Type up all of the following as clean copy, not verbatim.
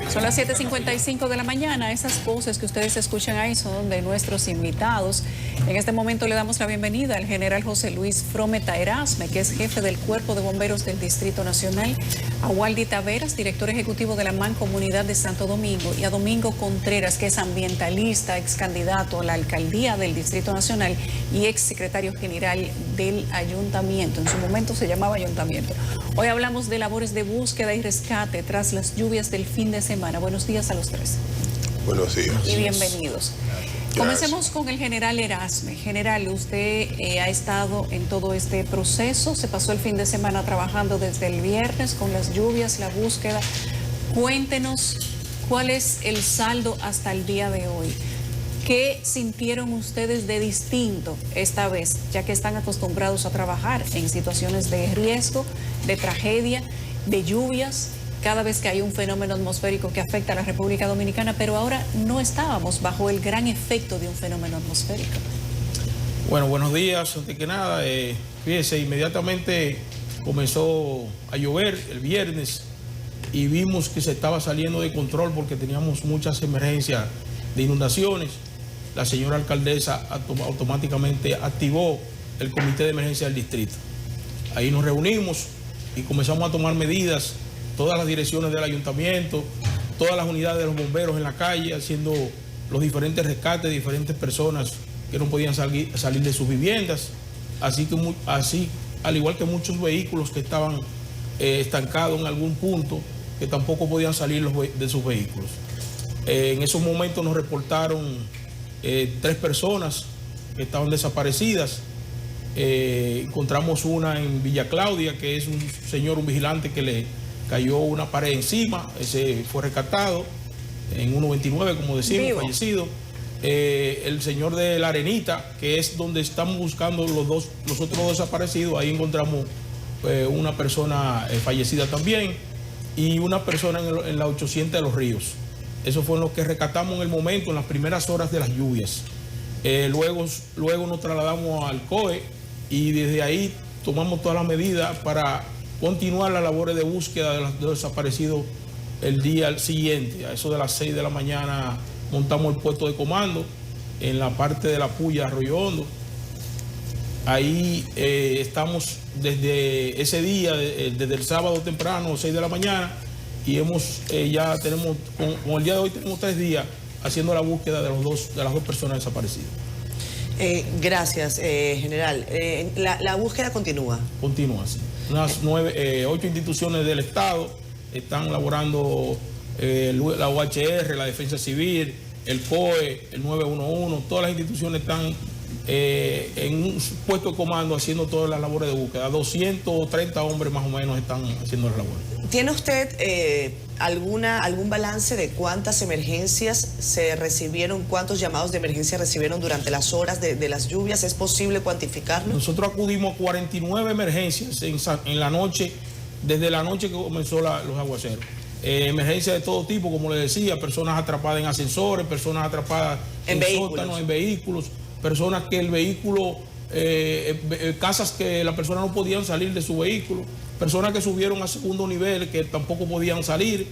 Son las 7:55 de la mañana. Esas voces que ustedes escuchan ahí son de nuestros invitados. En este momento le damos la bienvenida al general José Luis Frometa Erasme, que es jefe del Cuerpo de Bomberos del Distrito Nacional, a Waldy Taveras, director ejecutivo de la Mancomunidad de Santo Domingo, y a Domingo Contreras, que es ambientalista, ex candidato a la alcaldía del Distrito Nacional y ex secretario general del ayuntamiento. En su momento se llamaba ayuntamiento. Hoy hablamos de labores de búsqueda y rescate tras las lluvias del fin de semana. Buenos días a los tres. Buenos días. Y bienvenidos. Gracias. Comencemos con el general Erasme. General, usted ha estado en todo este proceso, se pasó el fin de semana trabajando desde el viernes con las lluvias, la búsqueda. Cuéntenos cuál es el saldo hasta el día de hoy. ¿Qué sintieron ustedes de distinto esta vez, ya que están acostumbrados a trabajar en situaciones de riesgo, de tragedia, de lluvias, cada vez que hay un fenómeno atmosférico que afecta a la República Dominicana, pero ahora no estábamos bajo el gran efecto de un fenómeno atmosférico? Bueno, buenos días. Antes que nada, fíjese, inmediatamente comenzó a llover el viernes y vimos que se estaba saliendo de control porque teníamos muchas emergencias de inundaciones. La señora alcaldesa automáticamente activó el comité de emergencia del distrito. Ahí nos reunimos y comenzamos a tomar medidas, todas las direcciones del ayuntamiento, todas las unidades de los bomberos en la calle, haciendo los diferentes rescates de diferentes personas que no podían salir de sus viviendas, así al igual que muchos vehículos que estaban estancados en algún punto, que tampoco podían salir de sus vehículos. En esos momentos nos reportaron 3 personas que estaban desaparecidas. Encontramos una en Villa Claudia, que es un señor, un vigilante que le cayó una pared encima. Ese fue rescatado en 129, como decimos, vivo, fallecido. El señor de La Arenita, que es donde estamos buscando los otros 2 desaparecidos, ahí encontramos una persona fallecida también y una persona en la 800 de Los Ríos. Eso fue lo que rescatamos en el momento, en las primeras horas de las lluvias. Luego nos trasladamos al COE y desde ahí tomamos todas las medidas para continuar las labores de búsqueda de los desaparecidos el día siguiente. A eso de las 6 de la mañana montamos el puesto de comando en la parte de la Puya, Arroyo Hondo. Ahí estamos desde ese día, desde el sábado temprano, 6 de la mañana, y ya tenemos, con el día de hoy tenemos 3 días haciendo la búsqueda de las dos personas desaparecidas. Gracias, general. La búsqueda continúa. Continúa, sí. Unas 8 instituciones del Estado están laborando, la UHR, la Defensa Civil, el COE, el 911, todas las instituciones están en un puesto de comando haciendo todas las labores de búsqueda. 230 hombres más o menos están haciendo las labores. ¿Tiene usted algún balance de cuántas emergencias se recibieron, cuántos llamados de emergencia recibieron durante las horas de las lluvias? ¿Es posible cuantificarlo? Nosotros acudimos a 49 emergencias en la noche, desde la noche que comenzó los aguaceros. Emergencias de todo tipo, como les decía, personas atrapadas en ascensores, personas atrapadas en sótanos, en vehículos, personas que el vehículo, casas que las personas no podían salir de su vehículo, personas que subieron a segundo nivel que tampoco podían salir,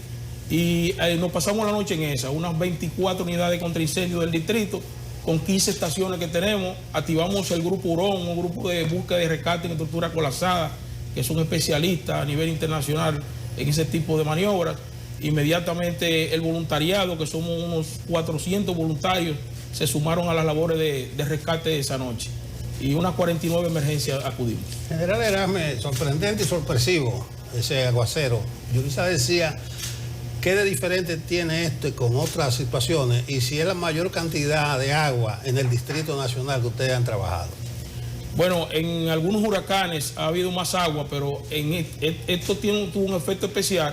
y nos pasamos la noche en esa, unas 24 unidades contra incendio del distrito, con 15 estaciones que tenemos. Activamos el grupo Hurón, un grupo de búsqueda y rescate en estructura colapsada, que son especialistas a nivel internacional en ese tipo de maniobras. Inmediatamente el voluntariado, que somos unos 400 voluntarios, se sumaron a las labores de rescate de esa noche. Y unas 49 emergencias acudimos. General Erasme, sorprendente y sorpresivo ese aguacero. Yo quizás decía, ¿qué de diferente tiene esto con otras situaciones? Y si es la mayor cantidad de agua en el Distrito Nacional que ustedes han trabajado. Bueno, en algunos huracanes ha habido más agua, pero esto tuvo un efecto especial.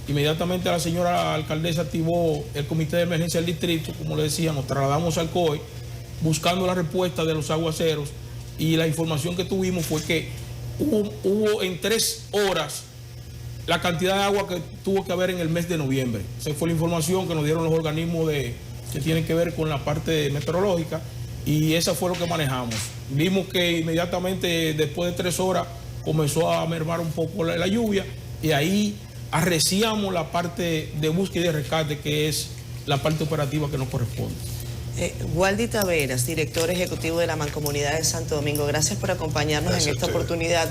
Inmediatamente la señora alcaldesa activó el comité de emergencia del distrito. Como le decía, nos trasladamos al COE buscando la respuesta de los aguaceros, y la información que tuvimos fue que hubo en 3 horas la cantidad de agua que tuvo que haber en el mes de noviembre. Esa fue la información que nos dieron los organismos que tienen que ver con la parte meteorológica, y esa fue lo que manejamos. Vimos que inmediatamente después de 3 horas comenzó a mermar un poco la lluvia, y ahí arreciamos la parte de búsqueda y rescate, que es la parte operativa que nos corresponde. Waldy Taveras, director ejecutivo de la Mancomunidad de Santo Domingo, gracias por acompañarnos en esta oportunidad.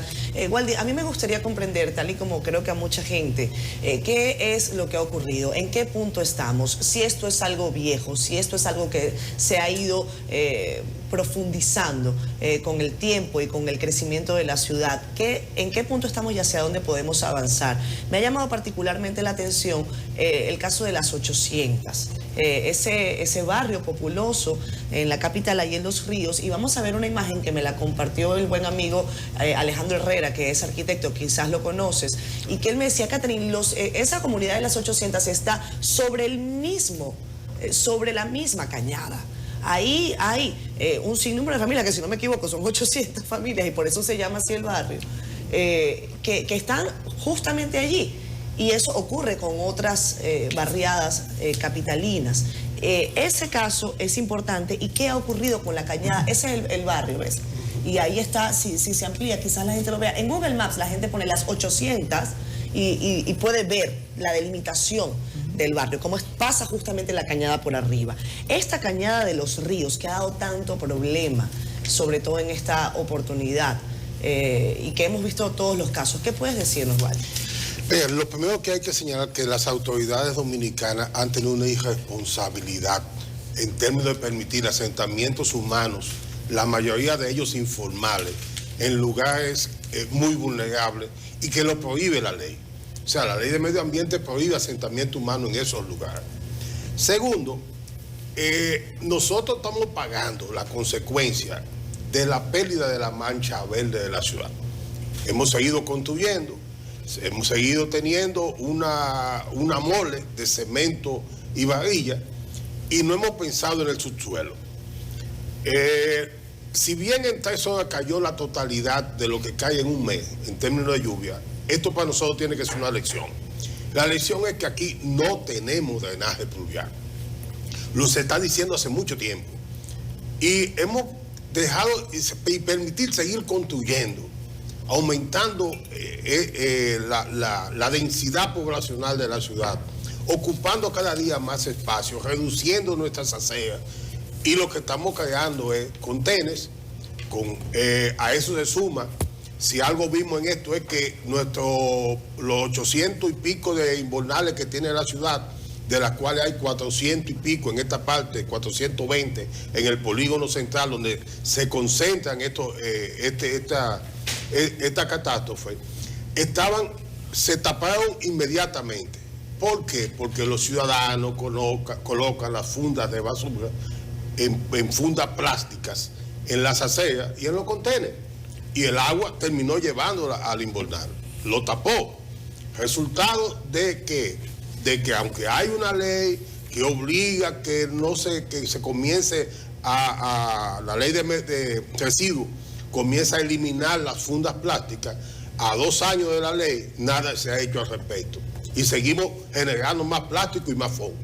Waldy, a mí me gustaría comprender, tal y como creo que a mucha gente, qué es lo que ha ocurrido, en qué punto estamos, si esto es algo viejo, si esto es algo que se ha ido profundizando con el tiempo y con el crecimiento de la ciudad. ¿En qué punto estamos y hacia dónde podemos avanzar? Me ha llamado particularmente la atención el caso de las 800. Ese barrio populoso en la capital, ahí en Los Ríos, y vamos a ver una imagen que me la compartió el buen amigo Alejandro Herrera, que es arquitecto, quizás lo conoces, y que él me decía, Catherine, esa comunidad de las 800 está sobre la misma cañada. Ahí hay un sinnúmero de familias, que si no me equivoco son 800 familias, y por eso se llama así el barrio, que están justamente allí. Y eso ocurre con otras barriadas capitalinas. Ese caso es importante. ¿Y qué ha ocurrido con la cañada? Ese es el barrio, ¿ves? Y ahí está, si se amplía, quizás la gente lo vea. En Google Maps la gente pone las 800 y puede ver la delimitación del barrio, cómo pasa justamente la cañada por arriba. Esta cañada de Los Ríos, que ha dado tanto problema, sobre todo en esta oportunidad, y que hemos visto todos los casos, ¿qué puedes decirnos, Waldy? Lo primero que hay que señalar es que las autoridades dominicanas han tenido una irresponsabilidad en términos de permitir asentamientos humanos, la mayoría de ellos informales, en lugares muy vulnerables y que lo prohíbe la ley. O sea, la ley de medio ambiente prohíbe asentamiento humano en esos lugares. Segundo, nosotros estamos pagando la consecuencia de la pérdida de la mancha verde de la ciudad. Hemos seguido construyendo. Hemos seguido teniendo una mole de cemento y varilla y no hemos pensado en el subsuelo. Si bien en 3 horas cayó la totalidad de lo que cae en un mes en términos de lluvia, esto para nosotros tiene que ser una lección. La lección es que aquí no tenemos drenaje pluvial. Lo se está diciendo hace mucho tiempo. Y hemos dejado y permitir seguir construyendo, aumentando la densidad poblacional de la ciudad, ocupando cada día más espacio, reduciendo nuestras aceras, y lo que estamos creando es contenes. A eso se suma, si algo vimos en esto es que los 800 y pico de invernales que tiene la ciudad, de las cuales hay 400 y pico en esta parte, 420 en el polígono central, donde se concentran esta catástrofe, se taparon inmediatamente. ¿Por qué? Porque los ciudadanos colocan las fundas de basura en fundas plásticas en las aceras y en los contenedores. Y el agua terminó llevándola al invernal. Lo tapó. Resultado de que aunque hay una ley que obliga que se comience la ley de residuos, comienza a eliminar las fundas plásticas, a 2 años de la ley, nada se ha hecho al respecto. Y seguimos generando más plástico y más fondo.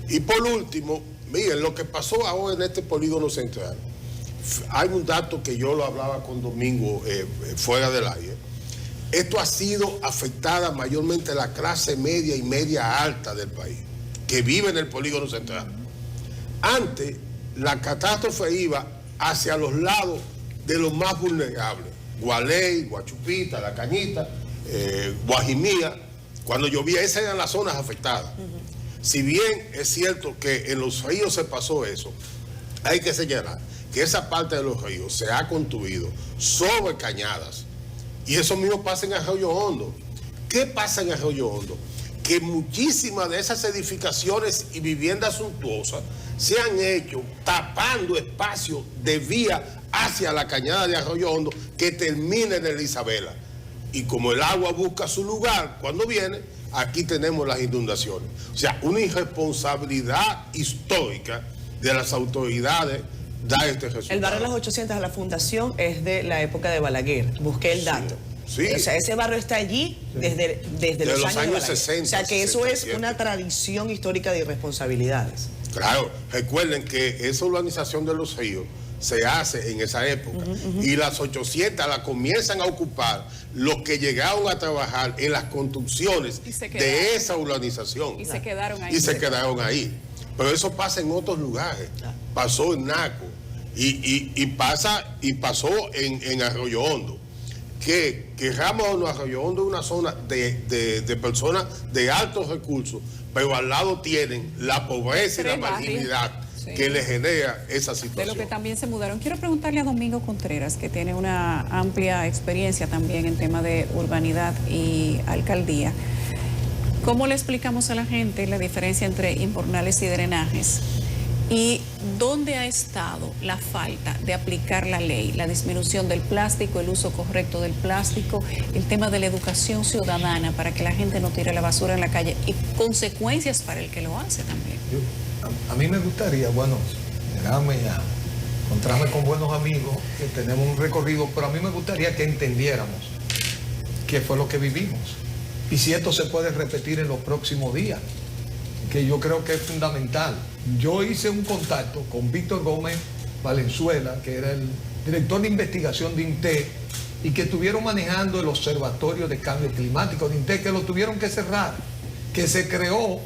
Y por último, miren, lo que pasó ahora en este polígono central, hay un dato que yo lo hablaba con Domingo fuera del aire. Esto ha sido afectada mayormente la clase media y media alta del país, que vive en el polígono central. Antes, la catástrofe iba hacia los lados de los más vulnerables, Gualey, Guachupita, La Cañita, Guajimía. Cuando llovía, esas eran las zonas afectadas. Si bien es cierto que en Los Ríos se pasó eso, hay que señalar que esa parte de Los Ríos se ha construido sobre cañadas. Y eso mismo pasa en Arroyo Hondo. ¿Qué pasa en Arroyo Hondo? Que muchísimas de esas edificaciones y viviendas suntuosas se han hecho tapando espacios de vía hacia la cañada de Arroyo Hondo que termina en el Isabela. Y como el agua busca su lugar cuando viene, aquí tenemos las inundaciones. O sea, una irresponsabilidad histórica de las autoridades da este resultado. El barrio de las 800 de la fundación es de la época de Balaguer. Busqué el dato. Sí. O sea, ese barrio está allí desde los años 60. O sea, que eso 67. Es una tradición histórica de irresponsabilidades. Claro, recuerden que esa urbanización de Los Ríos se hace en esa época. Y las 800 las comienzan a ocupar los que llegaron a trabajar en las construcciones de esa urbanización. Y se quedaron ahí. Y se quedaron ahí. Pero eso pasa en otros lugares. Pasó en Naco y pasó en Arroyo Hondo. Que Ramos o Arroyo Hondo es una zona de personas de altos recursos, pero al lado tienen la pobreza y la marginalidad que le genera esa situación. De lo que también se mudaron. Quiero preguntarle a Domingo Contreras, que tiene una amplia experiencia también en tema de urbanidad y alcaldía. ¿Cómo le explicamos a la gente la diferencia entre invernales y drenajes? ¿Y dónde ha estado la falta de aplicar la ley, la disminución del plástico, el uso correcto del plástico, el tema de la educación ciudadana para que la gente no tire la basura en la calle y consecuencias para el que lo hace también? A mí me gustaría, bueno, llegarme a encontrarme con buenos amigos, que tenemos un recorrido, pero a mí me gustaría que entendiéramos qué fue lo que vivimos y si esto se puede repetir en los próximos días, que yo creo que es fundamental. Yo hice un contacto con Víctor Gómez Valenzuela, que era el director de investigación de INTE, y que estuvieron manejando el Observatorio de Cambio Climático de INTE, que lo tuvieron que cerrar, que se creó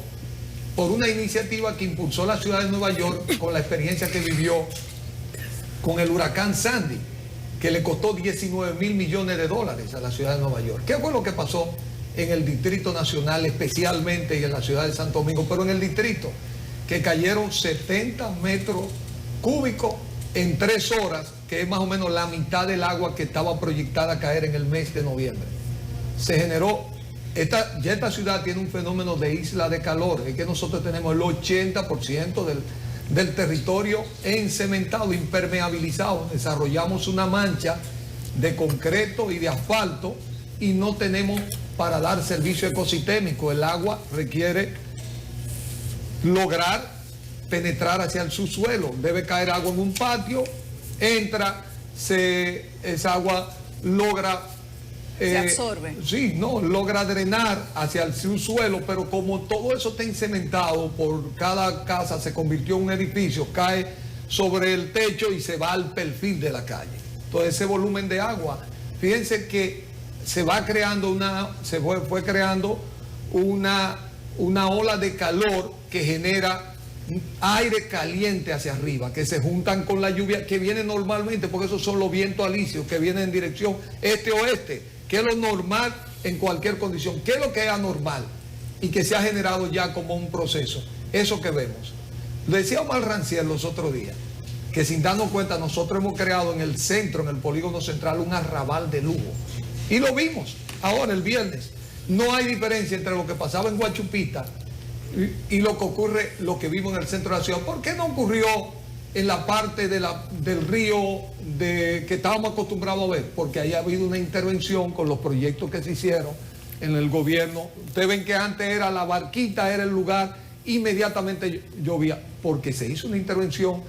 por una iniciativa que impulsó la ciudad de Nueva York con la experiencia que vivió con el huracán Sandy, que le costó 19.000 millones de dólares a la ciudad de Nueva York. ¿Qué fue lo que pasó en el Distrito Nacional especialmente y en la ciudad de Santo Domingo? Pero en el distrito, que cayeron 70 metros cúbicos en 3 horas, que es más o menos la mitad del agua que estaba proyectada a caer en el mes de noviembre. Se generó, ya esta ciudad tiene un fenómeno de isla de calor, es que nosotros tenemos el 80% del territorio encementado, impermeabilizado. Desarrollamos una mancha de concreto y de asfalto y no tenemos para dar servicio ecosistémico. El agua requiere lograr penetrar hacia el subsuelo. Debe caer agua en un patio, entra, esa agua logra... se absorbe. Sí, no, logra drenar hacia el subsuelo, pero como todo eso está incementado, por cada casa se convirtió en un edificio, cae sobre el techo y se va al perfil de la calle. Entonces ese volumen de agua, fíjense que se va creando fue creando una ola de calor que genera aire caliente hacia arriba, que se juntan con la lluvia que viene normalmente, porque esos son los vientos alisios que vienen en dirección este-oeste, que es lo normal en cualquier condición. ¿Qué es lo que es anormal? Y que se ha generado ya como un proceso. Eso que vemos. Lo decía Omar Rancière los otros días, que sin darnos cuenta nosotros hemos creado en el centro, en el polígono central, un arrabal de lujo. Y lo vimos ahora el viernes. No hay diferencia entre lo que pasaba en Guachupita y lo que ocurre, lo que vimos en el centro de la ciudad. ¿Por qué no ocurrió en la parte del río que estábamos acostumbrados a ver? Porque ahí ha habido una intervención con los proyectos que se hicieron en el gobierno. Ustedes ven que antes era la barquita, era el lugar, inmediatamente llovía, porque se hizo una intervención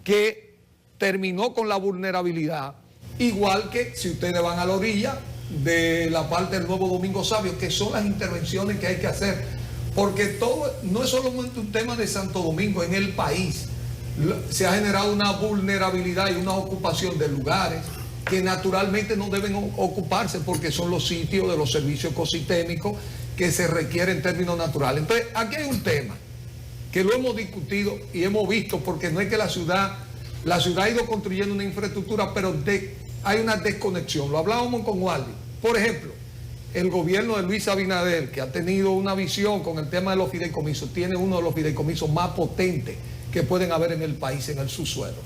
que terminó con la vulnerabilidad. Igual que si ustedes van a la orilla de la parte del Nuevo Domingo Sabio, que son las intervenciones que hay que hacer, porque todo no es solamente un tema de Santo Domingo, en el país se ha generado una vulnerabilidad y una ocupación de lugares que naturalmente no deben ocuparse, porque son los sitios de los servicios ecosistémicos que se requieren en términos naturales. Entonces aquí hay un tema que lo hemos discutido y hemos visto, porque no es que la ciudad ha ido construyendo una infraestructura, pero hay una desconexión. Lo hablábamos con Waldi. Por ejemplo, el gobierno de Luis Abinader, que ha tenido una visión con el tema de los fideicomisos, tiene uno de los fideicomisos más potentes que pueden haber en el país, en el subsuelo.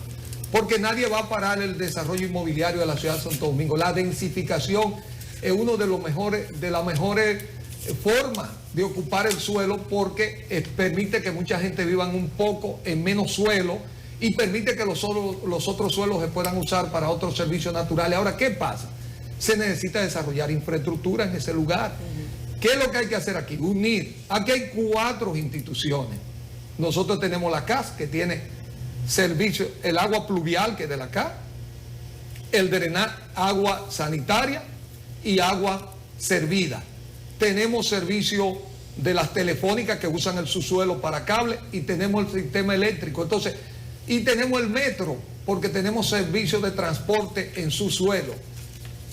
Porque nadie va a parar el desarrollo inmobiliario de la ciudad de Santo Domingo. La densificación es uno de las mejores formas de ocupar el suelo, porque permite que mucha gente viva un poco en menos suelo y permite que los otros suelos se puedan usar para otros servicios naturales. Ahora, ¿qué pasa? Se necesita desarrollar infraestructura en ese lugar. ¿Qué es lo que hay que hacer aquí? Unir. Aquí hay 4 instituciones. Nosotros tenemos la CAS, que tiene servicio, el agua pluvial, que es de la CAS, el drenaje, agua sanitaria y agua servida. Tenemos servicio de las telefónicas que usan el subsuelo para cable, y tenemos el sistema eléctrico. Entonces, y tenemos el metro, porque tenemos servicios de transporte en su suelo.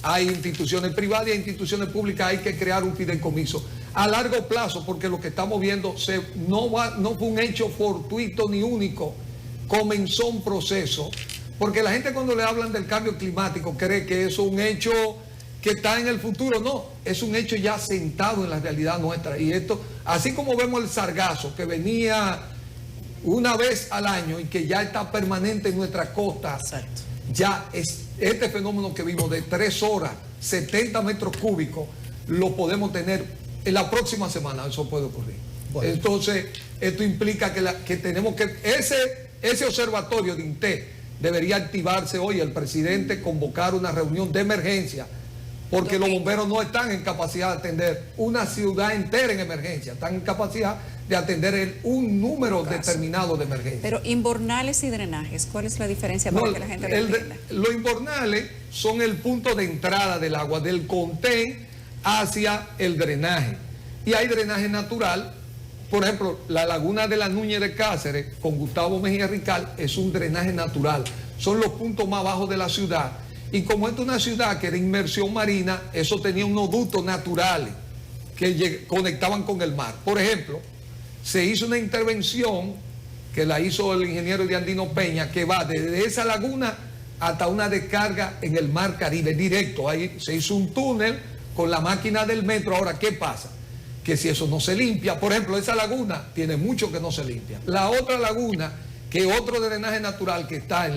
Hay instituciones privadas y hay instituciones públicas, hay que crear un fideicomiso a largo plazo, porque lo que estamos viendo no fue un hecho fortuito ni único, comenzó un proceso, porque la gente cuando le hablan del cambio climático cree que eso es un hecho que está en el futuro. No, es un hecho ya sentado en la realidad nuestra. Y esto, así como vemos el sargazo que venía una vez al año y que ya está permanente en nuestra costa, Exacto. ya es este fenómeno que vimos de 3 horas, 70 metros cúbicos, lo podemos tener en la próxima semana, eso puede ocurrir. Bueno. Entonces, esto implica que tenemos que, ese observatorio de INTE debería activarse hoy, el presidente convocar una reunión de emergencia, porque los bomberos no están en capacidad de atender una ciudad entera en emergencia, están en capacidad de atender un número determinado de emergencias. Pero invernales y drenajes, ¿cuál es la diferencia para que la gente lo entienda? Los invernales son el punto de entrada del agua, del contén hacia el drenaje. Y hay drenaje natural. Por ejemplo, la laguna de la Núñez de Cáceres con Gustavo Mejía Rical es un drenaje natural. Son los puntos más bajos de la ciudad. Y como esta es una ciudad que era inmersión marina, eso tenía unos ductos naturales que conectaban con el mar. Por ejemplo, se hizo una intervención que la hizo el ingeniero de Andino Peña, que va desde esa laguna hasta una descarga en el mar Caribe, directo. Ahí se hizo un túnel con la máquina del metro. Ahora, ¿qué pasa? Que si eso no se limpia, por ejemplo, esa laguna tiene mucho que no se limpia. La otra laguna, que otro drenaje natural que está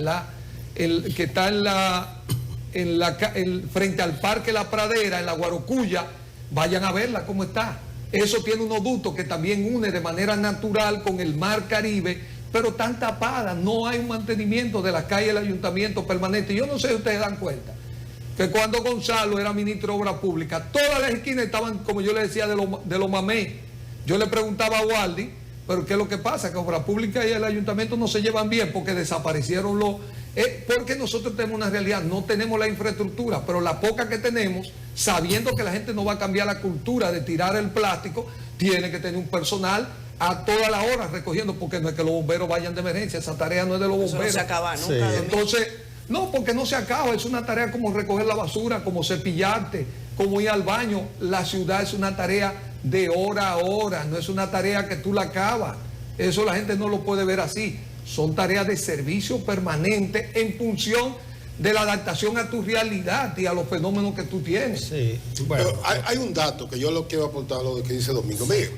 frente al Parque La Pradera, en la Guarocuya, vayan a verla cómo está. Eso tiene unos ductos que también une de manera natural con el mar Caribe, pero están tapadas, no hay un mantenimiento de las calles del ayuntamiento permanente. Yo no sé si ustedes dan cuenta que cuando Gonzalo era ministro de Obras Públicas, todas las esquinas estaban, como yo le decía, de los mamés. Yo le preguntaba a Waldi, pero ¿qué es lo que pasa? Que Obras Públicas y el ayuntamiento no se llevan bien porque desaparecieron porque nosotros tenemos una realidad, no tenemos la infraestructura, pero la poca que tenemos, sabiendo que la gente no va a cambiar la cultura de tirar el plástico, tiene que tener un personal a todas las horas recogiendo, porque no es que los bomberos vayan de emergencia, esa tarea no es de los bomberos. Eso no se acaba nunca. Sí. Entonces, no, porque no se acaba, es una tarea como recoger la basura, como cepillarte, como ir al baño. La ciudad es una tarea de hora a hora, no es una tarea que tú la acabas. Eso la gente no lo puede ver así. Son tareas de servicio permanente en función de la adaptación a tu realidad y a los fenómenos que tú tienes. Sí, bueno. Pero hay un dato que yo lo quiero aportar a lo que dice Domingo. Mire,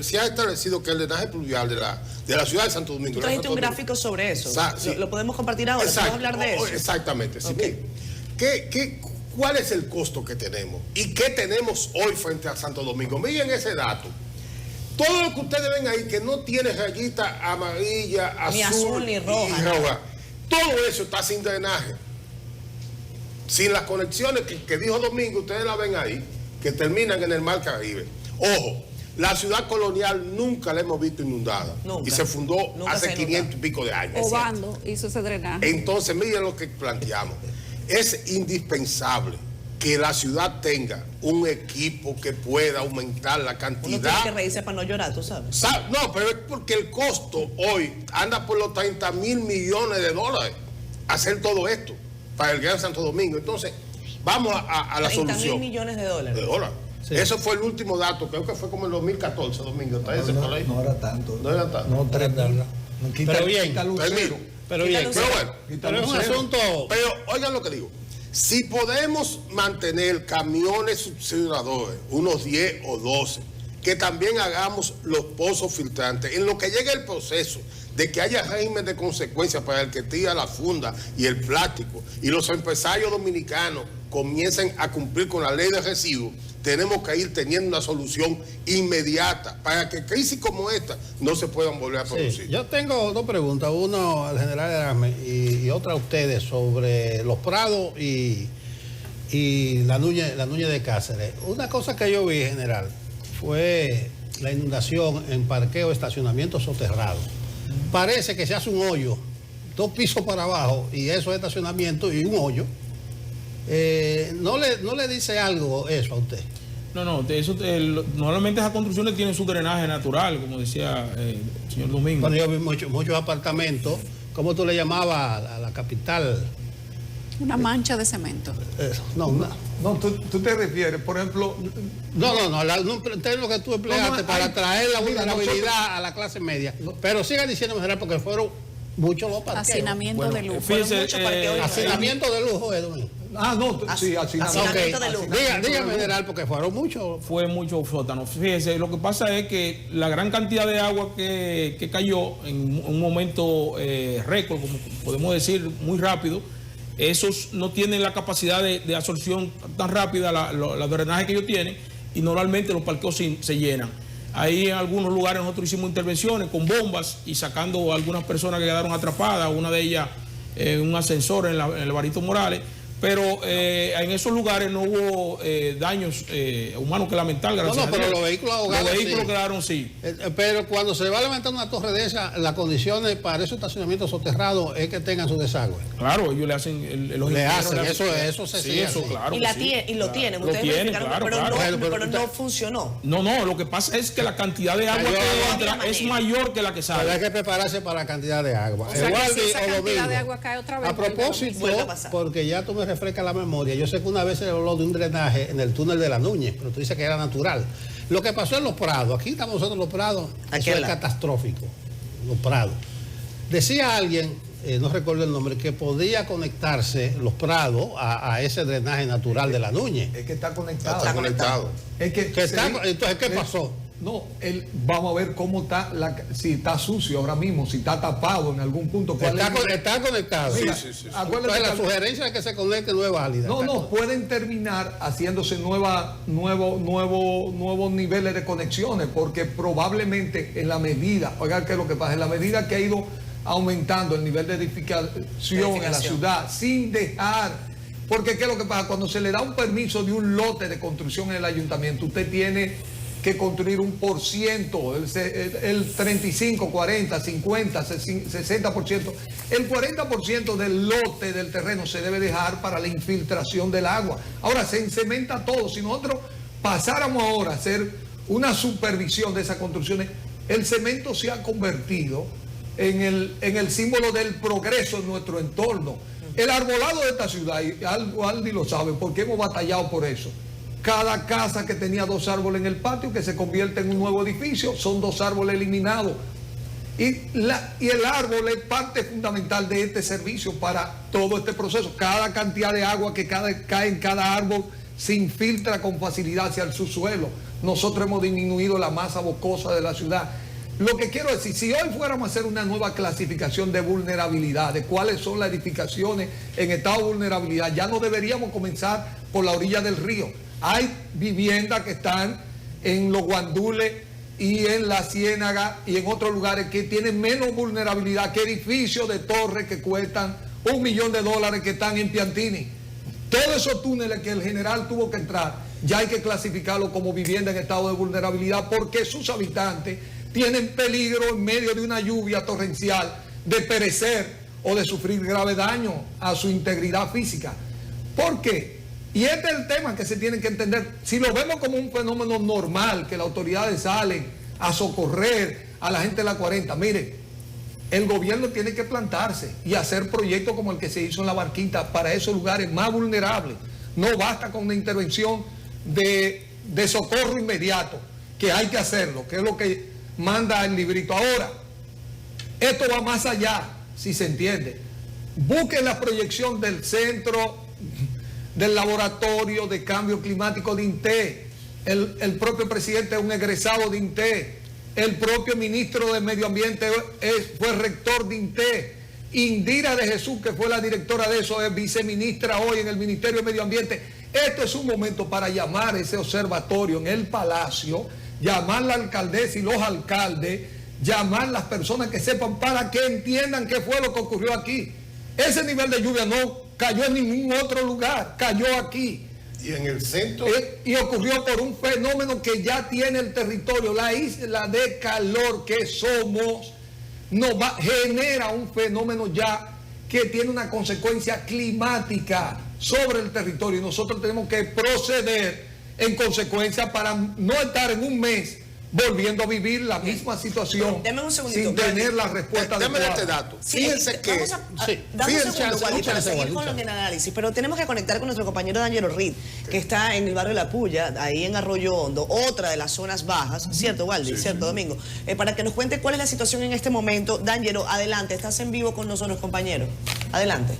se ha establecido que el drenaje pluvial de la ciudad de Santo Domingo. Tú trajiste un gráfico sobre eso. Sí. Lo podemos compartir ahora. ¿Podemos hablar de eso? Exactamente. Sí, Okay. mire, ¿cuál es el costo que tenemos? ¿Y qué tenemos hoy frente a Santo Domingo? Miren ese dato. Todo lo que ustedes ven ahí que no tiene rayita amarilla, Ni azul, ni roja. y roja, todo eso está sin drenaje. Sin las conexiones que dijo Domingo, ustedes la ven ahí, que terminan en el mar Caribe. Ojo, la ciudad colonial nunca la hemos visto inundada. Nunca. Y se fundó Nunca hace se 500 y pico de años. Obando hizo ese drenaje. Entonces, miren lo que planteamos. Es indispensable que la ciudad tenga un equipo que pueda aumentar la Uno tiene cantidad. que reírse para no llorar, tú sabes. No, pero es porque el costo hoy anda por los 30.000 millones de dólares hacer todo esto para el Gran Santo Domingo. Entonces, vamos a la 30.000 solución. millones de dólares. De dólares. Sí. Eso fue el último dato, creo que fue como en 2014, Domingo. ¿Está ese por ahí? No era tanto. No era tanto. No, 3.000. Pero bien. Quita lucero. Pero bien, Pero bueno, pero es un asunto. pero oigan lo que digo. Si podemos mantener camiones succionadores, unos 10 o 12, que también hagamos los pozos filtrantes, en lo que llegue el proceso de que haya régimen de consecuencias para el que tira la funda y el plástico, y los empresarios dominicanos comiencen a cumplir con la ley de residuos, tenemos que ir teniendo una solución inmediata para que crisis como esta no se puedan volver a producir. Sí, yo tengo dos preguntas, uno al general Erasme y otra a ustedes sobre los prados y la Núñez de Cáceres. Una cosa que yo vi, general, fue la inundación en parqueo, estacionamiento soterrado. Parece que se hace un hoyo, 2 pisos para abajo, y eso es estacionamiento y un hoyo. ¿No le dice algo eso a usted? No, normalmente esas construcciones tienen su drenaje natural, como decía el señor Domingo. Cuando yo vi muchos apartamentos ¿cómo tú le llamabas a la capital? Una mancha de cemento. No, tú te refieres, por ejemplo... el término que tú empleaste para traer la vulnerabilidad a la clase media. Pero siga diciendo, general, porque fueron muchos los parqueos. Hacinamiento de lujo. Fíjese, Hacinamiento de lujo, Edwin. Sí, hacinamiento de lujo. Dígame, general, porque fueron muchos. Fue mucho sótano. Fíjese, lo que pasa es que la gran cantidad de agua que cayó en un momento récord, como podemos decir, muy rápido, esos no tienen la capacidad de absorción tan rápida, la drenaje que ellos tienen, y normalmente los parqueos se llenan. Ahí en algunos lugares nosotros hicimos intervenciones con bombas y sacando a algunas personas que quedaron atrapadas, una de ellas en un ascensor en el Barito Morales. Pero en esos lugares no hubo daños humanos que lamentar, gracias a Dios. Pero los vehículos ahogados. Los vehículos quedaron, sí. Pero cuando se va a levantar una torre de esa, las condiciones para esos estacionamientos soterrados es que tengan su desagüe. Claro, ellos le hacen Eso se sigue. Eso, claro. Y lo tienen, ustedes verificaron, pero no funcionó. No, lo que pasa es que la cantidad de agua que entra es mayor que la que sale. Pero hay que prepararse para la cantidad de agua. O sea, que si esa cantidad de agua cae otra vez. A propósito, porque ya tú me refresca la memoria. Yo sé que una vez se habló de un drenaje en el túnel de la Núñez, pero tú dices que era natural. Lo que pasó en Los Prados, aquí estamos nosotros en Los Prados, eso es catastrófico. Los Prados. Decía alguien, no recuerdo el nombre, que podía conectarse Los Prados a ese drenaje natural de la Núñez. Es que está conectado. Está conectado. Entonces, ¿qué pasó? No, vamos a ver cómo está, si está sucio ahora mismo, si está tapado en algún punto. Está conectado. Mira, sí. Acuérdate la sugerencia de que se conecte no es válida. No, pueden terminar haciéndose nuevos niveles de conexiones, porque probablemente en la medida, oigan qué es lo que pasa, en la medida que ha ido aumentando el nivel de edificación en la ciudad, sin dejar, porque qué es lo que pasa, cuando se le da un permiso de un lote de construcción en el ayuntamiento, usted tiene que construir un por ciento, el 35, 40, 50, 60%. El 40% del lote del terreno se debe dejar para la infiltración del agua. Ahora se encementa todo. Si nosotros pasáramos ahora a hacer una supervisión de esas construcciones, el cemento se ha convertido en el símbolo del progreso en nuestro entorno. El arbolado de esta ciudad, y Aldi lo sabe, porque hemos batallado por eso. Cada casa que tenía 2 árboles en el patio, que se convierte en un nuevo edificio, son 2 árboles eliminados. Y el árbol es parte fundamental de este servicio para todo este proceso. Cada cantidad de agua que cae en cada árbol se infiltra con facilidad hacia el subsuelo. Nosotros hemos disminuido la masa boscosa de la ciudad. Lo que quiero decir, si hoy fuéramos a hacer una nueva clasificación de vulnerabilidad, de cuáles son las edificaciones en estado de vulnerabilidad, ya no deberíamos comenzar por la orilla del río. Hay viviendas que están en los Guandules y en la Ciénaga y en otros lugares que tienen menos vulnerabilidad que edificios de torres que cuestan $1 millón que están en Piantini. Todos esos túneles que el general tuvo que entrar, ya hay que clasificarlos como vivienda en estado de vulnerabilidad, porque sus habitantes tienen peligro en medio de una lluvia torrencial de perecer o de sufrir grave daño a su integridad física. ¿Por qué? Y este es el tema que se tiene que entender. Si lo vemos como un fenómeno normal, que las autoridades salen a socorrer a la gente de la 40, mire, el gobierno tiene que plantarse y hacer proyectos como el que se hizo en La Barquita para esos lugares más vulnerables. No basta con una intervención de socorro inmediato, que hay que hacerlo, que es lo que manda el librito. Ahora, esto va más allá, si se entiende. Busquen la proyección del centro del laboratorio de cambio climático de INTE. El propio presidente es un egresado de INTE. El propio ministro de Medio Ambiente fue rector de INTE. Indira de Jesús, que fue la directora de eso, es viceministra hoy en el Ministerio de Medio Ambiente. Esto es un momento para llamar a ese observatorio en el Palacio, llamar a la alcaldesa y los alcaldes, llamar a las personas que sepan para que entiendan qué fue lo que ocurrió aquí. Ese nivel de lluvia no cayó en ningún otro lugar, cayó aquí. Y en el centro. Y ocurrió por un fenómeno que ya tiene el territorio, la isla de calor que somos, genera un fenómeno ya que tiene una consecuencia climática sobre el territorio. Y nosotros tenemos que proceder en consecuencia para no estar en un mes volviendo a vivir la misma situación Deme un segundito, sin tener Waldi. la respuesta Déjame adecuada. este dato. Sí, Fíjense que... vamos sí, dame un fíjense, segundo, Waldi, para escúchale, seguir Waldi, con escúchale. el análisis, pero tenemos que conectar con nuestro compañero D'Angelo Reed, que está en el barrio La Puya, ahí en Arroyo Hondo, otra de las zonas bajas, ¿cierto, Waldi? ¿Cierto, Domingo? Para que nos cuente cuál es la situación en este momento. D'Angelo, adelante, estás en vivo con nosotros, compañero. Adelante.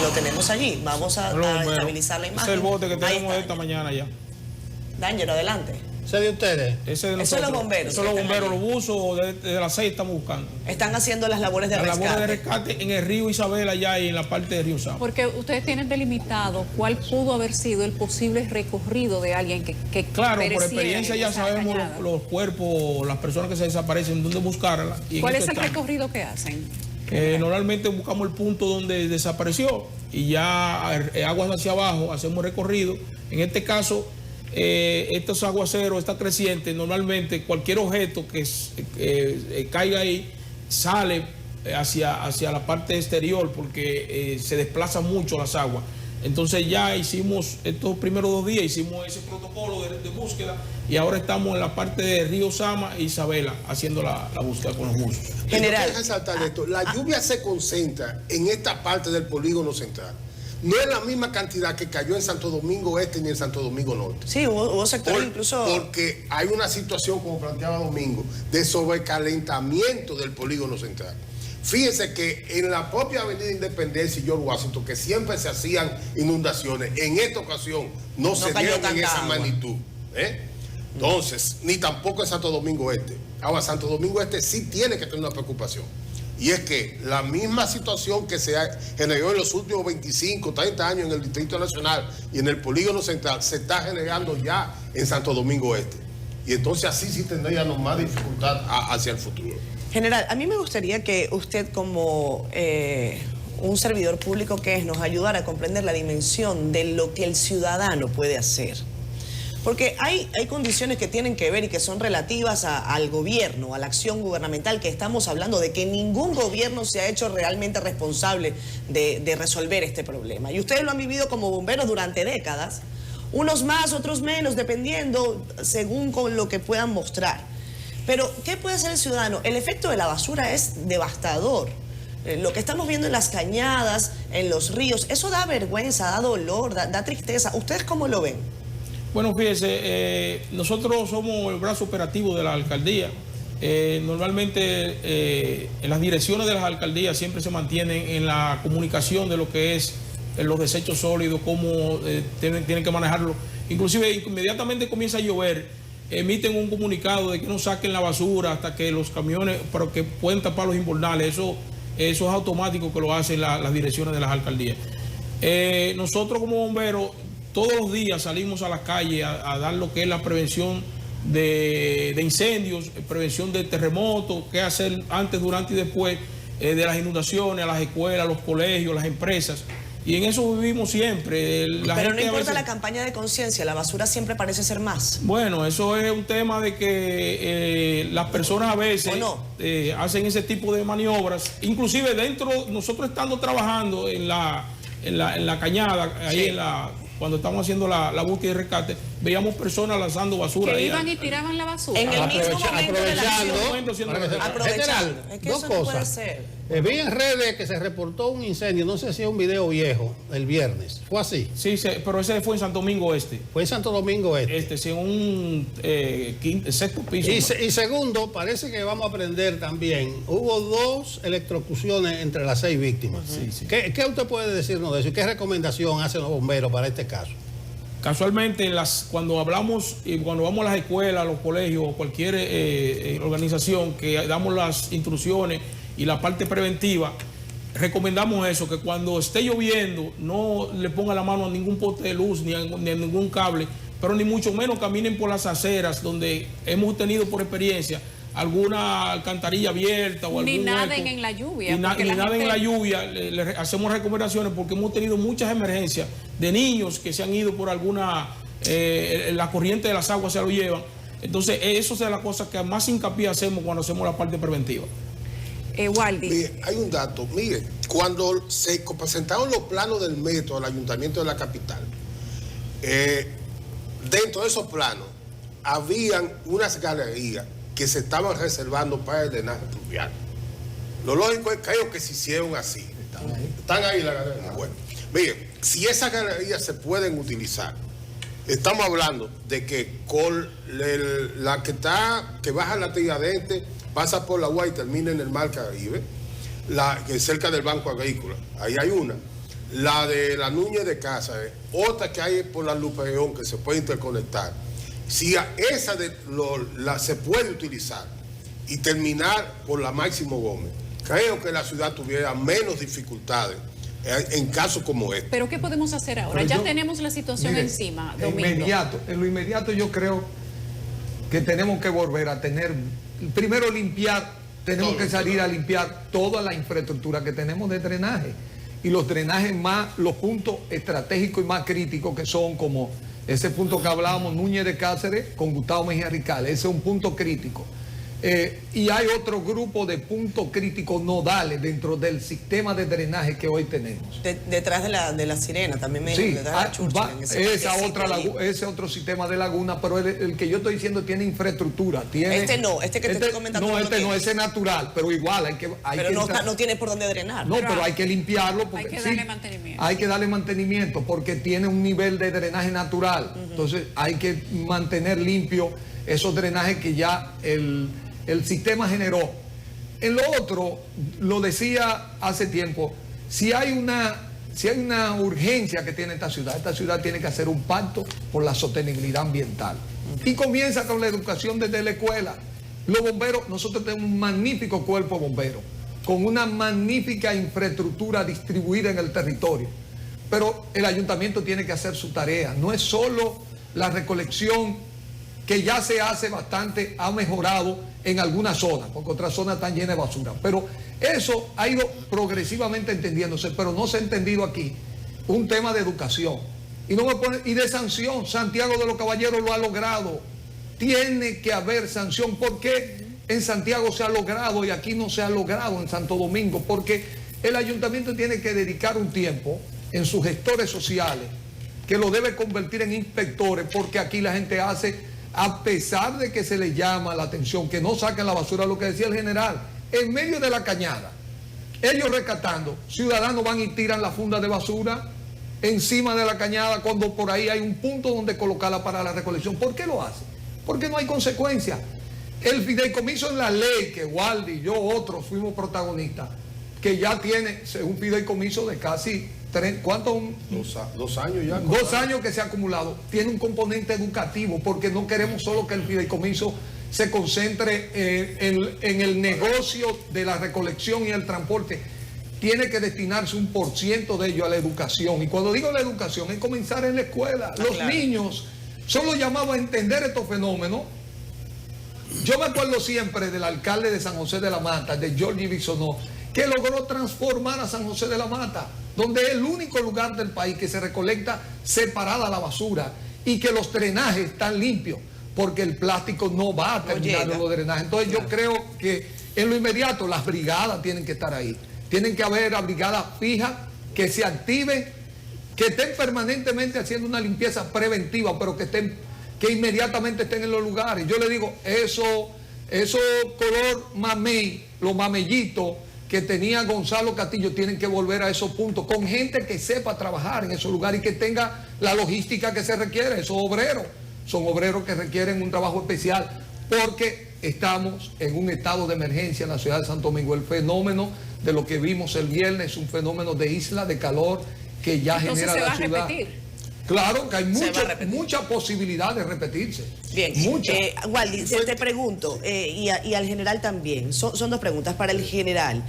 Lo tenemos allí. Vamos a estabilizar la imagen. Ese es el bote que Ahí tenemos está. esta mañana ya. D'Angelo, adelante. ¿Ese de ustedes? Ese de Eso es nosotros. los bomberos Eso es que los están bomberos, allí. los buzos de las 6 estamos buscando. Están haciendo las labores de La rescate. labor de rescate en el río Isabel allá y en la parte de Río Sama. Porque ustedes tienen delimitado cuál pudo haber sido el posible recorrido de alguien que Claro, por pereciera experiencia en ya esa sabemos cañada. los cuerpos, las personas que se desaparecen, dónde buscarlas. y en ¿Cuál eso es el estamos. recorrido que hacen? Normalmente buscamos el punto donde desapareció y ya aguas hacia abajo, hacemos recorrido. En este caso, estos aguaceros, esta creciente, normalmente cualquier objeto que caiga ahí sale hacia la parte exterior porque se desplazan mucho las aguas. Entonces ya hicimos estos primeros 2 días, hicimos ese protocolo de búsqueda y ahora estamos en la parte de Río Sama e Isabela haciendo la búsqueda con los buzos. General. Quiero resaltar esto. La lluvia se concentra en esta parte del polígono central. No es la misma cantidad que cayó en Santo Domingo Este ni en Santo Domingo Norte. Sí, hubo sectores incluso... Porque hay una situación, como planteaba Domingo, de sobrecalentamiento del polígono central. Fíjense que en la propia Avenida Independencia y George Washington, que siempre se hacían inundaciones, en esta ocasión no se cayó dieron en tanta esa agua. magnitud. Entonces, ni tampoco en Santo Domingo Este. Ahora, Santo Domingo Este sí tiene que tener una preocupación. Y es que la misma situación que se generó en los últimos 25, 30 años en el Distrito Nacional y en el polígono central, se está generando ya en Santo Domingo Este. Y entonces así sí tendríamos más dificultad hacia el futuro. General, a mí me gustaría que usted como un servidor público que es, nos ayudara a comprender la dimensión de lo que el ciudadano puede hacer. Porque hay condiciones que tienen que ver y que son relativas al gobierno, a la acción gubernamental, que estamos hablando de que ningún gobierno se ha hecho realmente responsable de resolver este problema. Y ustedes lo han vivido como bomberos durante décadas, unos más, otros menos, dependiendo según con lo que puedan mostrar. Pero, ¿qué puede hacer el ciudadano? El efecto de la basura es devastador. Lo que estamos viendo en las cañadas, en los ríos, eso da vergüenza, da dolor, da tristeza. ¿Ustedes cómo lo ven? Bueno, fíjese, nosotros somos el brazo operativo de la alcaldía. Normalmente en las direcciones de las alcaldías siempre se mantienen en la comunicación de lo que es los desechos sólidos, cómo tienen que manejarlo. Inclusive inmediatamente comienza a llover, emiten un comunicado de que no saquen la basura hasta que los camiones, para que pueden tapar los invernales. Eso es automático que lo hacen las direcciones de las alcaldías. Nosotros como bomberos todos los días salimos a las calles a dar lo que es la prevención de incendios, prevención de terremotos, qué hacer antes, durante y después de las inundaciones, a las escuelas, a los colegios, las empresas. Y en eso vivimos siempre. Pero no importa la campaña de conciencia, la basura siempre parece ser más. Bueno, eso es un tema de que las personas a veces hacen ese tipo de maniobras. Inclusive dentro, nosotros estando trabajando en la cañada, ahí sí, cuando estamos haciendo la búsqueda y rescate, veíamos personas lanzando basura. Que iban y tiraban la basura. En el mismo momento de la acción. General, es que dos eso no puede cosas. ser. Vi en redes que se reportó un incendio, no sé si es un video viejo, el viernes. ¿Fue así? Sí, pero ese fue en Santo Domingo Este. Fue en Santo Domingo Este. En un sexto piso. Y segundo, parece que vamos a aprender también. Hubo 2 electrocuciones entre las 6 víctimas. Sí, sí. ¿Qué usted puede decirnos de eso? ¿Y qué recomendación hacen los bomberos para este caso? Casualmente, cuando hablamos y cuando vamos a las escuelas, a los colegios o cualquier organización que damos las instrucciones y la parte preventiva, recomendamos eso, que cuando esté lloviendo no le ponga la mano a ningún poste de luz ni a ningún cable, pero ni mucho menos caminen por las aceras donde hemos tenido por experiencia alguna alcantarilla abierta o Ni algún naden hueco. en la lluvia, Ni porque la naden gente- en la lluvia. Le hacemos recomendaciones porque hemos tenido muchas emergencias de niños que se han ido por alguna, la corriente de las aguas se lo llevan. Entonces, eso es la cosa que más hincapié hacemos cuando hacemos la parte preventiva. Waldi, Mire, hay un dato. Mire, cuando se presentaron los planos del metro al ayuntamiento de la capital, dentro de esos planos habían unas galerías que se estaban reservando para el drenaje pluvial. Lo lógico es que creo que se hicieron así. Están ahí las galerías. Bueno, mire, si esas galerías se pueden utilizar, estamos hablando de que con la que baja la Tiradentes, pasa por la UA y termina en el Mar Caribe, que es cerca del Banco Agrícola, ahí hay una. La de la Núñez de Cáceres, otra que hay por la Luperón que se puede interconectar. Si esa se puede utilizar y terminar por la Máximo Gómez, creo que la ciudad tuviera menos dificultades en casos como este. ¿pero qué podemos hacer ahora? Pero Ya yo- tenemos la situación Mire, encima, en Domingo. lo inmediato yo creo que tenemos que volver a tener, primero limpiar, tenemos que salir a limpiar toda la infraestructura que tenemos de drenaje. Y los drenajes más, los puntos estratégicos y más críticos que son como ese punto que hablábamos, Núñez de Cáceres con Gustavo Mejía Ricales, ese es un punto crítico. Y hay otro grupo de puntos críticos nodales dentro del sistema de drenaje que hoy tenemos. Detrás de la Sirena, también me Sí, detrás de la Churchill, en ese parquecito ahí. ese otro sistema de laguna, pero el que yo estoy diciendo tiene infraestructura. Tiene, Este no, este que te estoy comentando No, no lo este no, tiene. ese es natural, pero igual hay que... Pero no tiene por dónde drenar. No, Pero pero hay que limpiarlo. Porque, hay que sí, darle mantenimiento. hay que darle mantenimiento porque tiene un nivel de drenaje natural. Entonces hay que mantener limpio esos drenajes que ya el sistema generó. En lo otro, lo decía hace tiempo, si hay una urgencia que tiene esta ciudad tiene que hacer un pacto por la sostenibilidad ambiental. Y comienza con la educación desde la escuela. Los bomberos, nosotros tenemos un magnífico cuerpo de bomberos, con una magnífica infraestructura distribuida en el territorio. Pero el ayuntamiento tiene que hacer su tarea. No es solo la recolección, que ya se hace bastante, ha mejorado en algunas zonas, porque otras zonas están llenas de basura. Pero eso ha ido progresivamente entendiéndose, pero no se ha entendido aquí un tema de educación. Y de sanción. Santiago de los Caballeros lo ha logrado. Tiene que haber sanción. ¿Por qué en Santiago se ha logrado y aquí no se ha logrado en Santo Domingo? Porque el ayuntamiento tiene que dedicar un tiempo en sus gestores sociales, que lo debe convertir en inspectores, porque aquí la gente hace, a pesar de que se le llama la atención, que no saquen la basura, lo que decía el general, en medio de la cañada, ellos rescatando, ciudadanos van y tiran la funda de basura encima de la cañada cuando por ahí hay un punto donde colocarla para la recolección. ¿Por qué lo hacen? Porque no hay consecuencias. El fideicomiso en la ley, que Waldi, yo, otros fuimos protagonistas, que ya tiene un fideicomiso de casi, ¿cuánto? 2 años ya. 2 años que se ha acumulado. Tiene un componente educativo, porque no queremos solo que el fideicomiso se concentre en el negocio de la recolección y el transporte. Tiene que destinarse un % de ello a la educación. Y cuando digo la educación, es comenzar en la escuela. Los claro. niños son los llamados a entender estos fenómenos. Yo me acuerdo siempre del alcalde de San José de la Mata, de Giorgi Bisonó, que logró transformar a San José de la Mata, donde es el único lugar del país que se recolecta separada la basura y que los drenajes están limpios, porque el plástico no va a terminar en los drenajes. Entonces yo creo que en lo inmediato las brigadas tienen que estar ahí. Tienen que haber brigadas fijas que se activen, que estén permanentemente haciendo una limpieza preventiva, pero que inmediatamente estén en los lugares. Yo le digo, eso color mamey, los mamellitos que tenía Gonzalo Castillo, tienen que volver a esos puntos, con gente que sepa trabajar en esos lugares y que tenga la logística que se requiere. Esos obreros son obreros que requieren un trabajo especial, porque estamos en un estado de emergencia en la ciudad de Santo Domingo. El fenómeno de lo que vimos el viernes es un fenómeno de isla de calor que ya Entonces genera se va la a ciudad. repetir. Claro que hay Se va a repetir. mucha posibilidad de repetirse. Bien, Mucha. Waldy, te pregunto, y al general también, son dos preguntas para el general.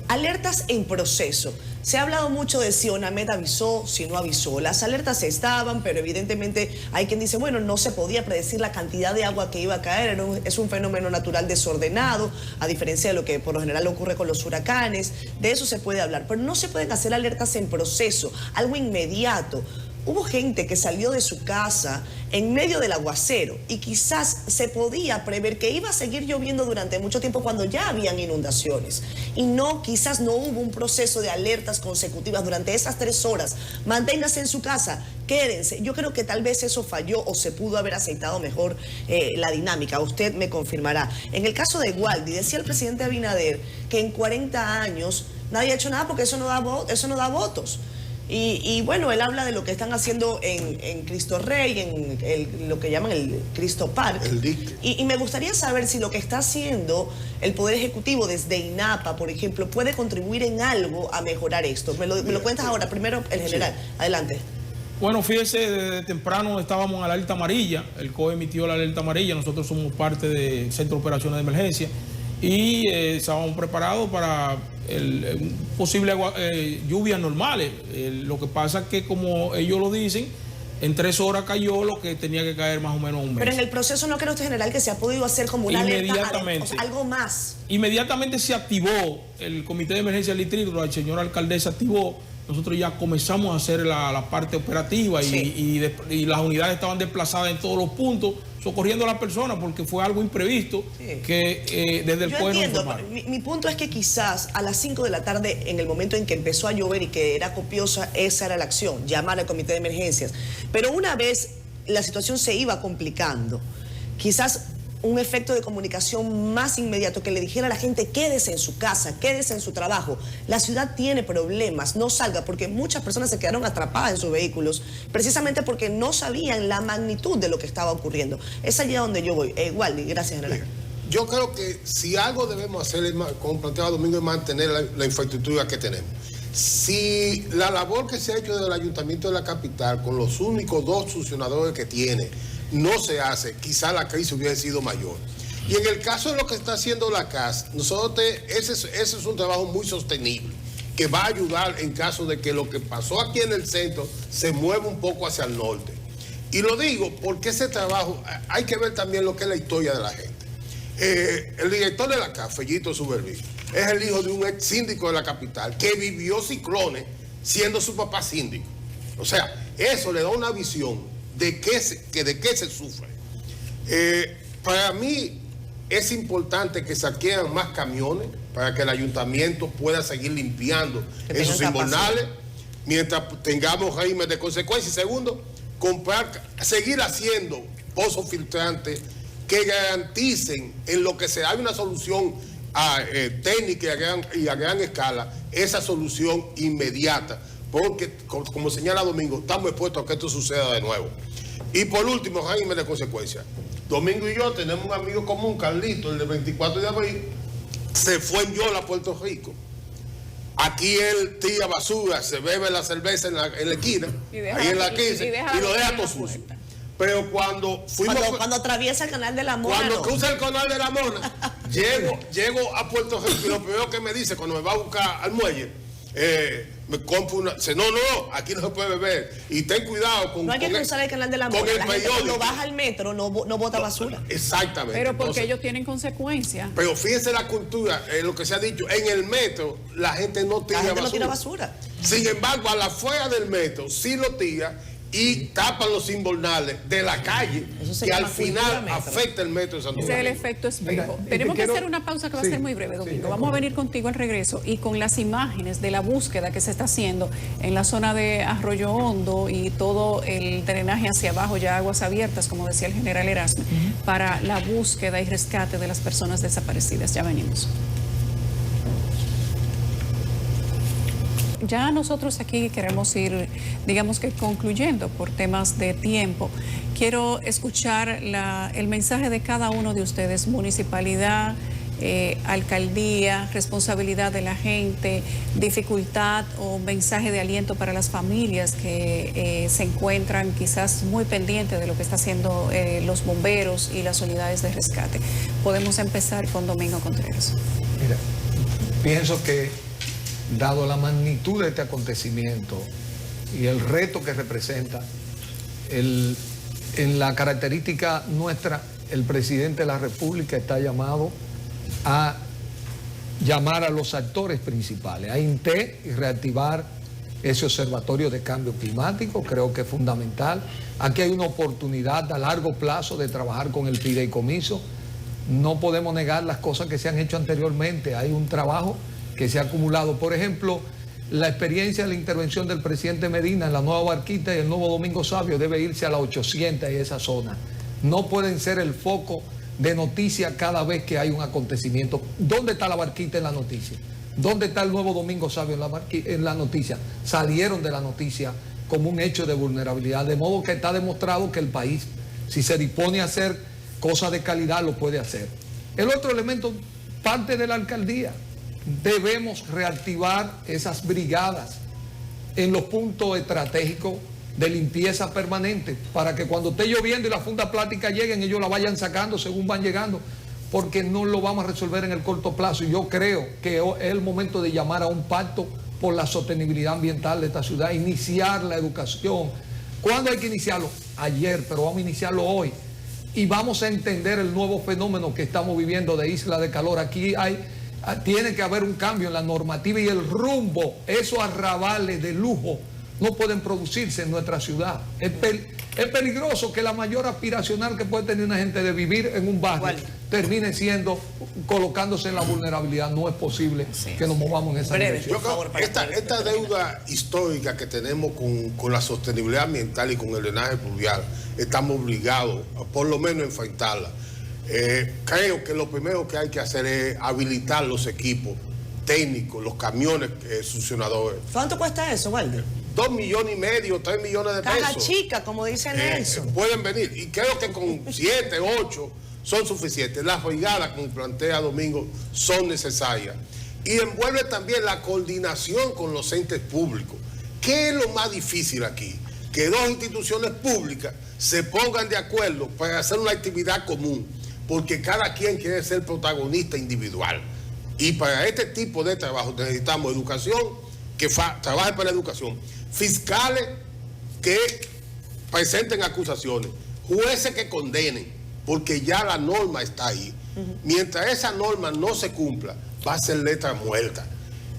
Alertas en proceso. Se ha hablado mucho de si ONAMED avisó, si no avisó. Las alertas estaban, pero evidentemente hay quien dice, bueno, no se podía predecir la cantidad de agua que iba a caer, es un fenómeno natural desordenado, a diferencia de lo que por lo general ocurre con los huracanes. De eso se puede hablar, pero no se pueden hacer alertas en proceso, algo inmediato. Hubo gente que salió de su casa en medio del aguacero y quizás se podía prever que iba a seguir lloviendo durante mucho tiempo cuando ya habían inundaciones. Y quizás no hubo un proceso de alertas consecutivas durante esas 3 horas. Manténgase en su casa, quédense. Yo creo que tal vez eso falló o se pudo haber aceitado mejor la dinámica. Usted me confirmará. En el caso de Waldy, decía el presidente Abinader que en 40 años nadie ha hecho nada porque eso no da votos. Y bueno, él habla de lo que están haciendo en Cristo Rey, en lo que llaman el Cristo Park. El dique. Y me gustaría saber si lo que está haciendo el Poder Ejecutivo desde INAPA, por ejemplo, puede contribuir en algo a mejorar esto. Me lo cuentas ahora. Primero el general. Sí. Adelante. Bueno, fíjese, desde temprano estábamos en la alerta amarilla. El COE emitió la alerta amarilla. Nosotros somos parte del Centro de Operaciones de Emergencia. Y estábamos preparados para posible lluvias normales. Lo que pasa es que, como ellos lo dicen, en 3 horas cayó lo que tenía que caer más o menos un mes. Pero en el proceso, ¿no cree usted, general, que se ha podido hacer como una alerta, algo más? Inmediatamente se activó el Comité de Emergencia del Distrito, la señora alcaldesa activó. Nosotros ya comenzamos a hacer la parte operativa y las unidades estaban desplazadas en todos los puntos, socorriendo a las personas porque fue algo imprevisto que desde el COE nos informaron. Mi punto es que quizás a las 5 de la tarde, en el momento en que empezó a llover y que era copiosa, esa era la acción, llamar al comité de emergencias. Pero una vez la situación se iba complicando, quizás un efecto de comunicación más inmediato que le dijera a la gente: quédese en su casa, quédese en su trabajo, la ciudad tiene problemas, no salga, porque muchas personas se quedaron atrapadas en sus vehículos precisamente porque no sabían la magnitud de lo que estaba ocurriendo. Es allí a donde yo voy. Waldy, gracias, general. Yo creo que si algo debemos hacer, como planteaba Domingo, es mantener la infraestructura que tenemos. Si la labor que se ha hecho del Ayuntamiento de la capital con los únicos 2 funcionadores que tiene no se hace, quizá la crisis hubiera sido mayor. Y en el caso de lo que está haciendo la CAS, ese es un trabajo muy sostenible, que va a ayudar en caso de que lo que pasó aquí en el centro se mueva un poco hacia el norte. Y lo digo porque ese trabajo, hay que ver también lo que es la historia de la gente. El director de la CAS, Fellito Suberví, es el hijo de un ex síndico de la capital que vivió ciclones siendo su papá síndico. O sea, eso le da una visión de qué se sufre. Para mí es importante que se adquieran más camiones para que el ayuntamiento pueda seguir limpiando esos invernales mientras tengamos régimen de consecuencias. Segundo, seguir haciendo pozos filtrantes que garanticen en lo que se da una solución técnica y a gran escala, esa solución inmediata, porque como señala Domingo, estamos expuestos a que esto suceda de nuevo. Y por último, régimen de consecuencias. Domingo y yo tenemos un amigo común, Carlito, el del 24 de abril, se fue en Yola a Puerto Rico. Aquí él tira basura, se bebe la cerveza en la esquina, ahí en la 15, y lo deja todo sucio. Pero cuando atraviesa el canal de la Mona. Cuando cruza el canal de la Mona, llego a Puerto Rico y lo primero que me dice cuando me va a buscar al muelle, me compro una. No, aquí no se puede beber. Y ten cuidado con. No hay que cruzar el canal de la Mona. La gente cuando baja al metro no bota basura. Exactamente. Pero porque ellos tienen consecuencias. Pero fíjense la cultura, lo que se ha dicho, en el metro la gente no tira basura. Sin embargo, a la afuera del metro sí lo tira y tapan los invernales de la calle, que al final afecta el metro de Santo Domingo. Ese es el efecto espejo. Tenemos que hacer una pausa que va a ser muy breve, Domingo. Vamos a venir contigo al regreso y con las imágenes de la búsqueda que se está haciendo en la zona de Arroyo Hondo y todo el drenaje hacia abajo, ya aguas abiertas, como decía el general Erasme, para la búsqueda y rescate de las personas desaparecidas. Ya venimos. Ya nosotros aquí queremos ir, digamos que concluyendo por temas de tiempo. Quiero escuchar el mensaje de cada uno de ustedes, municipalidad, alcaldía, responsabilidad de la gente, dificultad o mensaje de aliento para las familias que se encuentran quizás muy pendientes de lo que está haciendo los bomberos y las unidades de rescate. Podemos empezar con Domingo Contreras. Mira, pienso que dado la magnitud de este acontecimiento y el reto que representa, en la característica nuestra, el presidente de la República está llamado a llamar a los actores principales, a INTE y reactivar ese observatorio de cambio climático. Creo que es fundamental. Aquí hay una oportunidad a largo plazo de trabajar con el fideicomiso. No podemos negar las cosas que se han hecho anteriormente. Hay un trabajo que se ha acumulado. Por ejemplo, la experiencia de la intervención del presidente Medina en la Nueva Barquita y el Nuevo Domingo Sabio debe irse a la 800 y esa zona. No pueden ser el foco de noticia cada vez que hay un acontecimiento. ¿Dónde está la Barquita en la noticia? ¿Dónde está el Nuevo Domingo Sabio en la noticia? Salieron de la noticia como un hecho de vulnerabilidad, de modo que está demostrado que el país, si se dispone a hacer cosas de calidad, lo puede hacer. El otro elemento, parte de la alcaldía, debemos reactivar esas brigadas en los puntos estratégicos de limpieza permanente, para que cuando esté lloviendo y las fundas plásticas lleguen, ellos la vayan sacando según van llegando, porque no lo vamos a resolver en el corto plazo. Y yo creo que es el momento de llamar a un pacto por la sostenibilidad ambiental de esta ciudad, iniciar la educación. ¿Cuándo hay que iniciarlo? Ayer, pero vamos a iniciarlo hoy. Y vamos a entender el nuevo fenómeno que estamos viviendo de isla de calor. Aquí tiene que haber un cambio en la normativa y el rumbo. Esos arrabales de lujo no pueden producirse en nuestra ciudad. Es peligroso que la mayor aspiracional que puede tener una gente de vivir en un barrio termine siendo, colocándose en la vulnerabilidad. No es posible que nos movamos en esa dirección. Yo creo que esta deuda histórica que tenemos con la sostenibilidad ambiental y con el drenaje pluvial, estamos obligados, por lo menos, a enfrentarla. Creo que lo primero que hay que hacer es habilitar los equipos técnicos, los camiones succionadores. ¿Cuánto cuesta eso, Walde? 2,5 millones, 3 millones de pesos. Caja chica, como dice Nelson. Pueden venir, y creo que con 7, 8 son suficientes. Las brigadas, como plantea Domingo, son necesarias. Y envuelve también la coordinación con los entes públicos. ¿Qué es lo más difícil aquí? Que dos instituciones públicas se pongan de acuerdo para hacer una actividad común, porque cada quien quiere ser protagonista individual. Y para este tipo de trabajo necesitamos educación, que trabaje para la educación, fiscales que presenten acusaciones, jueces que condenen, porque ya la norma está ahí. Mientras esa norma no se cumpla, va a ser letra muerta.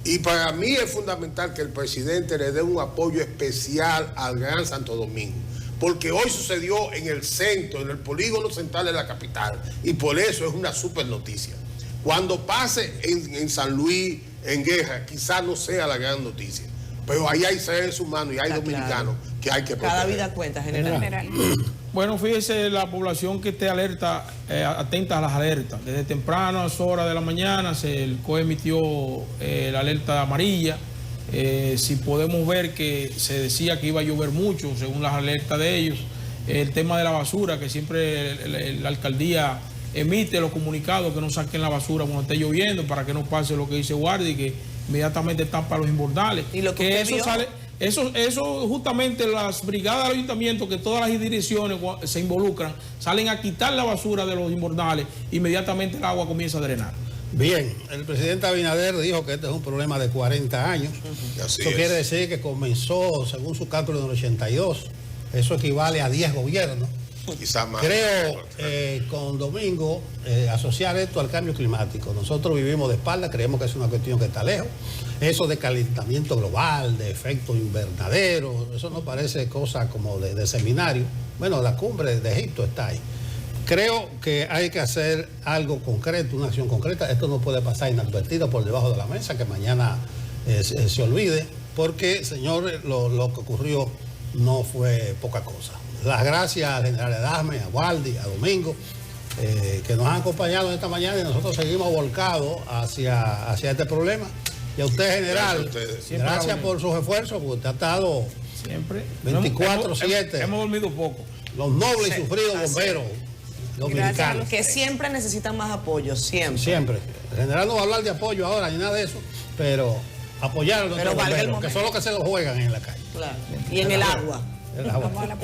Y para mí es fundamental que el presidente le dé un apoyo especial al Gran Santo Domingo, porque hoy sucedió en el centro, en el polígono central de la capital, y por eso es una super noticia. Cuando pase en San Luis, en Guerra, quizás no sea la gran noticia, pero ahí hay seres humanos y hay dominicanos que hay que proteger. Cada vida cuenta, general. Bueno, fíjese, la población que esté alerta, atenta a las alertas. Desde tempranas horas de la mañana el COE emitió la alerta amarilla. Si podemos ver que se decía que iba a llover mucho, según las alertas de ellos. El tema de la basura, que siempre la alcaldía emite los comunicados que no saquen la basura cuando esté lloviendo, para que no pase lo que dice Guardia, y que inmediatamente tapa los invernales. Y lo que eso sale, eso justamente las brigadas del ayuntamiento, que todas las direcciones se involucran, salen a quitar la basura de los invernales, inmediatamente el agua comienza a drenar. Bien, el presidente Abinader dijo que este es un problema de 40 años. Así Eso es. quiere decir que comenzó, según su cálculo, en el 82. Eso equivale a 10 gobiernos. Quizás más. Creo, con Domingo, asociar esto al cambio climático. Nosotros vivimos de espalda, creemos que es una cuestión que está lejos. Eso de calentamiento global, de efecto invernadero, eso no parece cosa como de seminario. Bueno, la cumbre de Egipto está ahí. Creo que hay que hacer algo concreto, una acción concreta. Esto no puede pasar inadvertido por debajo de la mesa, que mañana se olvide, porque, señor, lo que ocurrió no fue poca cosa. Las gracias al general Edasme, a Waldi, a Domingo, que nos han acompañado esta mañana, y nosotros seguimos volcados hacia este problema. Y a usted, general, gracias por sus esfuerzos, porque usted ha estado Siempre. 24/7. Hemos dormido poco. Los nobles y sufridos bomberos. dominicanos. Que siempre necesitan más apoyo, siempre. Siempre. En general no va a hablar de apoyo ahora ni nada de eso, pero apoyar a los Pero valga el bomberos, que son los que se lo juegan en la calle. Claro. Y en el agua. El agua. Vamos a la